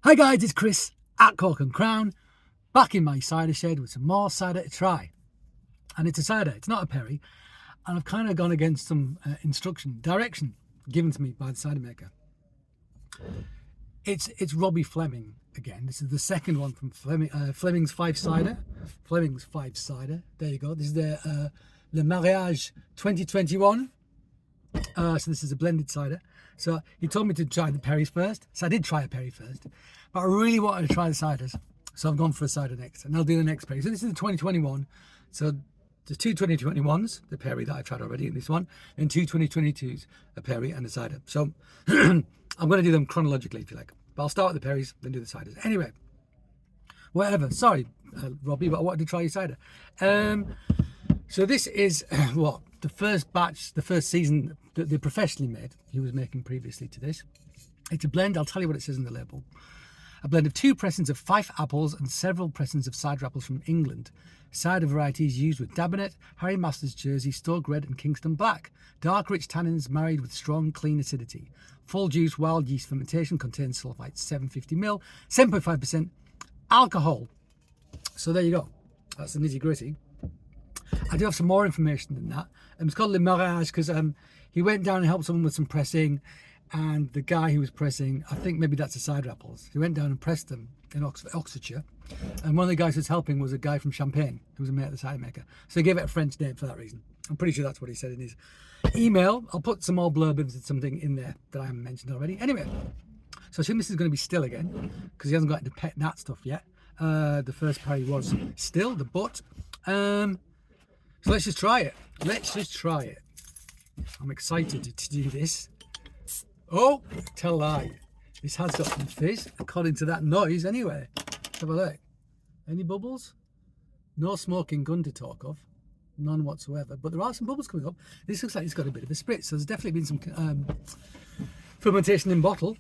Hi guys, it's Chris at Cork and Crown, back in my cider shed with some more cider to try. And it's a cider, it's not a perry, and I've kind of gone against some direction given to me by the cider maker. It's Robbie Fleming again. This is the second one from Fleming's Fife Cider. Fleming's Fife Cider. There you go. This is the Mariage 2021. So this is a blended cider. So he told me to try the perries first. So I did try a perry first. But I really wanted to try the ciders. So I've gone for a cider next. And I'll do the next perry. So this is the 2021. So there's two 2021s, the perry that I tried already in this one, and two 2022s, a perry and a cider. So I'm going to do them chronologically if you like. But I'll start with the perries, then do the ciders. Anyway, whatever. Sorry, Robbie, but I wanted to try your cider. So this is what? The first batch, the first season that they professionally made. He was making previously to this. It's a blend. I'll tell you what it says in the label. A blend of 2 pressings of Fife apples and several pressings of cider apples from England. Cider varieties used with Dabinet, Harry Masters Jersey, Stoke Red and Kingston Black. Dark rich tannins married with strong clean acidity. Full juice wild yeast fermentation contains sulfites 750ml, 7.5% alcohol. So there you go. That's the nitty gritty. I do have some more information than that. It's called Le Mariage because he went down and helped someone with some pressing, and the guy who was pressing, I think maybe that's the cider apples. He went down and pressed them in Oxfordshire, and one of the guys who was helping was a guy from Champagne who was a mate of the cider maker. So he gave it a French name for that reason. I'm pretty sure that's what he said in his email. I'll put some more blurbs and something in there that I haven't mentioned already. Anyway, so I assume this is going to be still again because he hasn't got into pet nat stuff yet. The first parry was still the butt. So let's just try it. Let's just try it. I'm excited to do this. Oh, tell a lie. This has got some fizz, according to that noise anyway. Let's have a look. Any bubbles? No smoking gun to talk of. None whatsoever. But there are some bubbles coming up. This looks like it's got a bit of a spritz. So there's definitely been some fermentation in bottle,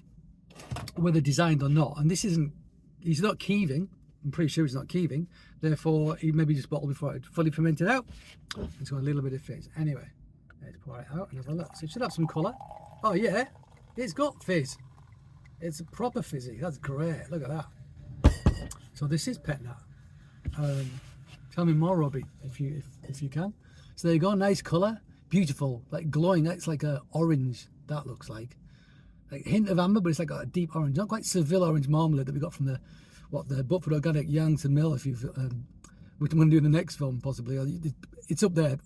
whether designed or not. And this isn't, he's not keeving. I'm pretty sure he's not keeving. Therefore, he maybe just bottled before it fully fermented out. It's got a little bit of fizz. Anyway, let's pour it out and have a look. So it should have some colour. Oh yeah, it's got fizz. It's a proper fizzy. That's great. Look at that. So this is pet nat. Tell me more, Robbie, if you can. So there you go. Nice colour, beautiful, like glowing. That's like a orange. That looks like a hint of amber, but it's like a deep orange. Not quite Seville orange marmalade that we got from the Butford Organic Yankton Mill. If you've, which I'm going to do in the next film possibly. It's up there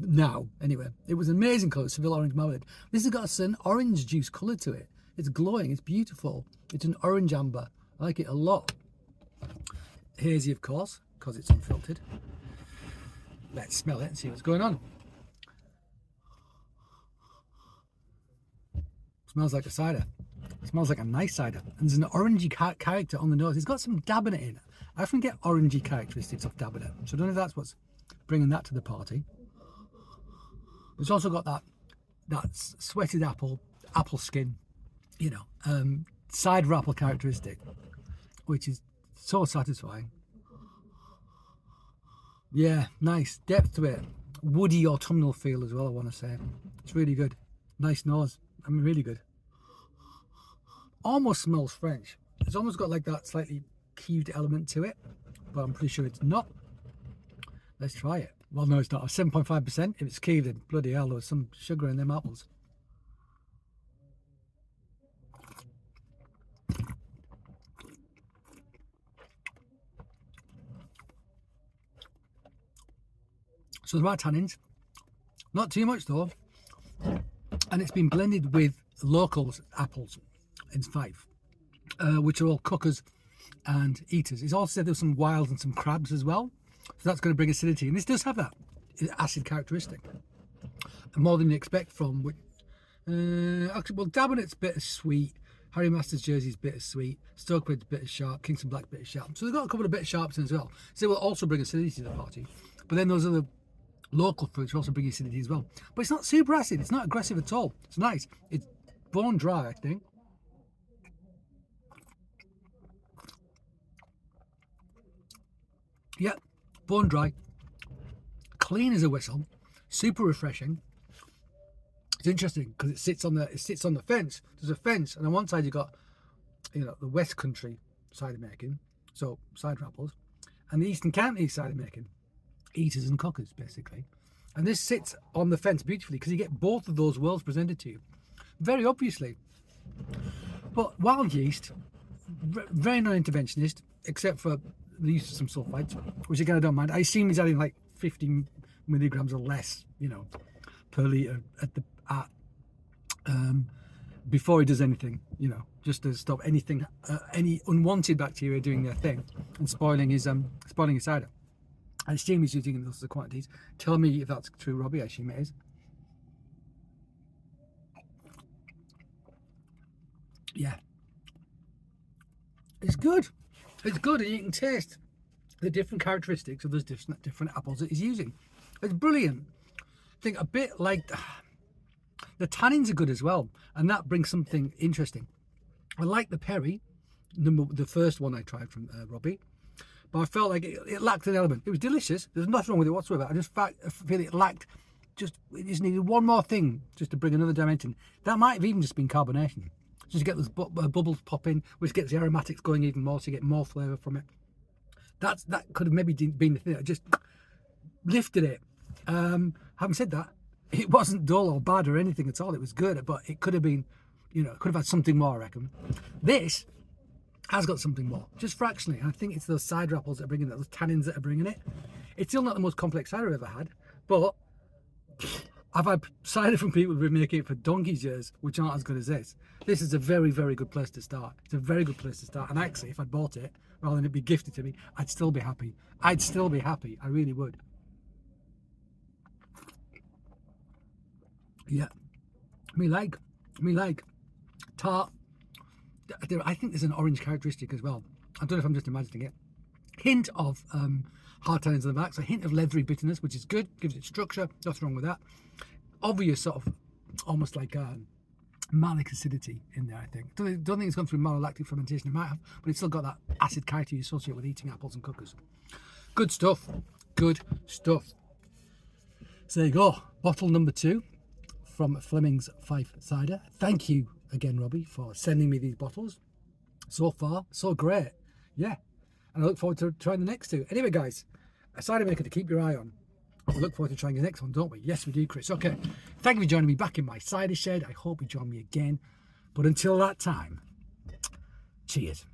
now. Anyway, it was an amazing colour, Seville orange marmalade. This has got an orange juice colour to it. It's glowing. It's beautiful. It's an orange amber. I like it a lot. Hazy, of course, because it's unfiltered. Let's smell it and see what's going on. Smells like a cider. It smells like a nice cider. And there's an orangey character on the nose. It's got some Dabinet in it. I often get orangey characteristics of Dabinet. So I don't know if that's what's bringing that to the party. It's also got that sweated apple skin, you know, cider apple characteristic, which is so satisfying. Yeah, nice depth to it. Woody autumnal feel as well, I want to say. It's really good. Nice nose. I mean, really good. Almost smells French. It's almost got like that slightly keeved element to it, but I'm pretty sure it's not. Let's try it. Well, no, it's not. 7.5%. If it's keeved, then bloody hell, there's some sugar in them apples. So there are tannins. Not too much though. And it's been blended with local apples in Fife, which are all cookers and eaters. It's also said there's some wilds and some crabs as well. So that's going to bring acidity. And this does have that acid characteristic. More than you expect from, actually, well, Dabinet's bittersweet. Harry Masters Jersey's bittersweet. Stoke Red's bitter sharp. Kingston Black bitter sharp. So they've got a couple of bitter sharps in as well. So it will also bring acidity to the party. But then those other local fruits also bring acidity as well. But it's not super acid. It's not aggressive at all. It's nice. It's bone dry, I think. Yeah, bone dry. Clean as a whistle. Super refreshing. It's interesting because it sits on the fence. There's a fence, and on one side you've got you know, the West Country cider making, so cider apples, and the Eastern County cider making, eaters and cookers, basically. And this sits on the fence beautifully because you get both of those worlds presented to you, very obviously. But wild yeast, very non-interventionist, except for the use of some sulfites, which again I don't mind. I assume he's adding like 50 milligrams or less, you know, per litre before he does anything, you know, just to stop anything, any unwanted bacteria doing their thing and spoiling his cider. I assume he's using in those quantities. Tell me if that's true, Robbie. I assume it is. Yeah, it's good. It's good, and you can taste the different characteristics of those different apples that he's using. It's brilliant. I think a bit like the tannins are good as well, and that brings something interesting. I like the Perry, the first one I tried from Robbie, but I felt like it lacked an element. It was delicious. There's nothing wrong with it whatsoever. I feel it lacked. It just needed one more thing just to bring another dimension. That might have even just been carbonation. Just to get those bubbles popping, which gets the aromatics going even more, so you get more flavour from it. That could have maybe been the thing that just lifted it. Having said that, it wasn't dull or bad or anything at all. It was good, but it could have been, you know, it could have had something more, I reckon. This has got something more, just fractionally. I think it's those cider apples that are bringing it, those tannins that are bringing it. It's still not the most complex cider I've ever had, but I've had cider from people who've been making it for donkey's years, which aren't as good as this. This is a very, very good place to start. It's a very good place to start. And actually, if I'd bought it, rather than it be gifted to me, I'd still be happy. I really would. Yeah. Me like. Tart. I think there's an orange characteristic as well. I don't know if I'm just imagining it. Hint of hard tannins on the back, so a hint of leathery bitterness, which is good, gives it structure, nothing wrong with that. Obvious sort of, almost like malic acidity in there, I think. Don't think it's gone through malolactic fermentation, it might have, but it's still got that acid character you associate with eating apples and cookers. Good stuff. So there you go, bottle number 2 from Fleming's Fife Cider. Thank you again, Robbie, for sending me these bottles. So far, so great. Yeah. And I look forward to trying the next 2. Anyway, guys, a cider maker to keep your eye on. We look forward to trying the next one, don't we? Yes, we do, Chris. Okay. Thank you for joining me back in my cider shed. I hope you join me again. But until that time, cheers.